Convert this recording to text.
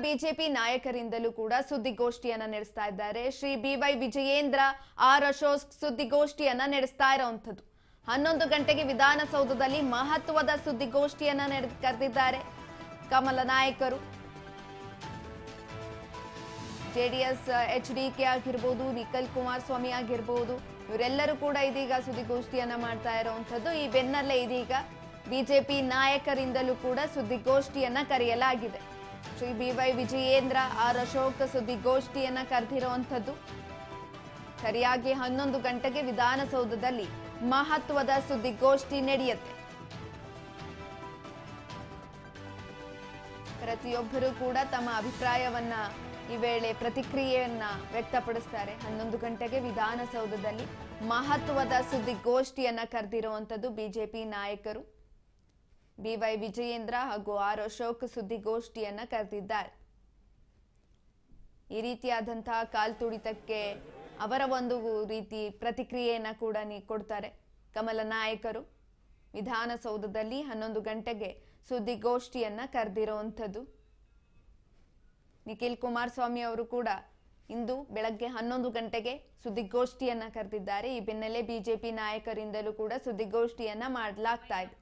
BJP ನಾಯಕರಿಂದಲೂ ಕೂಡ ಸುದ್ದಿಗೋಷ್ಠಿಯನ್ನ ನಡೆಸ್ತಾ ಇದ್ದಾರೆ. ಶ್ರೀ BY ವಿಜಯೇಂದ್ರ ಆರ್ ಅಶೋಕ್ ಸುದ್ದಿಗೋಷ್ಠಿಯನ್ನ ನಡೆಸ್ತಾ ಇರುವಂತದ್ದು 11 ಗಂಟೆಗೆ ವಿಧಾನಸೌಧದಲ್ಲಿ ಮಹತ್ವದ ಸುದ್ದಿಗೋಷ್ಠಿಯನ್ನ ಕರೆದಿದ್ದಾರೆ ಕಮಲ ನಾಯಕರು. JDS HDK ಆಗಿರಬಹುದು, ನಿಖಿಲ್ ಕುಮಾರಸ್ವಾಮಿ ಆಗಿರಬಹುದು, ಇವರೆಲ್ಲರೂ ಕೂಡ ಇದೀಗ ಸುದ್ದಿಗೋಷ್ಠಿಯನ್ನ ಮಾಡ್ತಾ ಇರುವಂತದ್ದು. ಈ ಬೆನ್ನಲ್ಲೇ ಇದೀಗ ಬಿಜೆಪಿ ನಾಯಕರಿಂದಲೂ ಕೂಡ ಸುದ್ದಿಗೋಷ್ಠಿಯನ್ನ ಕರೆಯಲಾಗಿದೆ. ಶ್ರೀ BY ವಿಜಯೇಂದ್ರ ಆರ್ ಅಶೋಕ್ ಸುದ್ದಿಗೋಷ್ಠಿಯನ್ನ ಕರೆದಿರುವಂತದ್ದು. ಸರಿಯಾಗಿ 11 ಗಂಟೆಗೆ ವಿಧಾನಸೌಧದಲ್ಲಿ ಮಹತ್ವದ ಸುದ್ದಿಗೋಷ್ಠಿ ನಡೆಯುತ್ತೆ. ಪ್ರತಿಯೊಬ್ಬರು ಕೂಡ ತಮ್ಮ ಅಭಿಪ್ರಾಯವನ್ನ ಈ ವೇಳೆ ಪ್ರತಿಕ್ರಿಯೆಯನ್ನ ವ್ಯಕ್ತಪಡಿಸ್ತಾರೆ. 11 ಗಂಟೆಗೆ ವಿಧಾನಸೌಧದಲ್ಲಿ ಮಹತ್ವದ ಸುದ್ದಿಗೋಷ್ಠಿಯನ್ನ ಕರೆದಿರುವಂತದ್ದು ಬಿಜೆಪಿ ನಾಯಕರು. BY ವಿಜಯೇಂದ್ರ ಹಾಗೂ ಆರ್ ಅಶೋಕ್ ಸುದ್ದಿಗೋಷ್ಠಿಯನ್ನ ಕರೆದಿದ್ದಾರೆ. ಈ ರೀತಿಯಾದಂತಹ ಕಾಲ್ತುಳಿತಕ್ಕೆ ಅವರ ಒಂದು ರೀತಿ ಪ್ರತಿಕ್ರಿಯೆಯನ್ನ ಕೂಡ ಕೊಡ್ತಾರೆ ಕಮಲ ನಾಯಕರು. ವಿಧಾನಸೌಧದಲ್ಲಿ 11 ಗಂಟೆಗೆ ಸುದ್ದಿಗೋಷ್ಠಿಯನ್ನ ಕರೆದಿರುವಂತದ್ದು. ನಿಖಿಲ್ ಕುಮಾರಸ್ವಾಮಿ ಅವರು ಕೂಡ ಇಂದು ಬೆಳಗ್ಗೆ 11 ಗಂಟೆಗೆ ಸುದ್ದಿಗೋಷ್ಠಿಯನ್ನ ಕರೆದಿದ್ದಾರೆ. ಈ ಬೆನ್ನಲ್ಲೇ ಬಿಜೆಪಿ ನಾಯಕರಿಂದಲೂ ಕೂಡ ಸುದ್ದಿಗೋಷ್ಠಿಯನ್ನ ಮಾಡಲಾಗ್ತಾ ಇದೆ.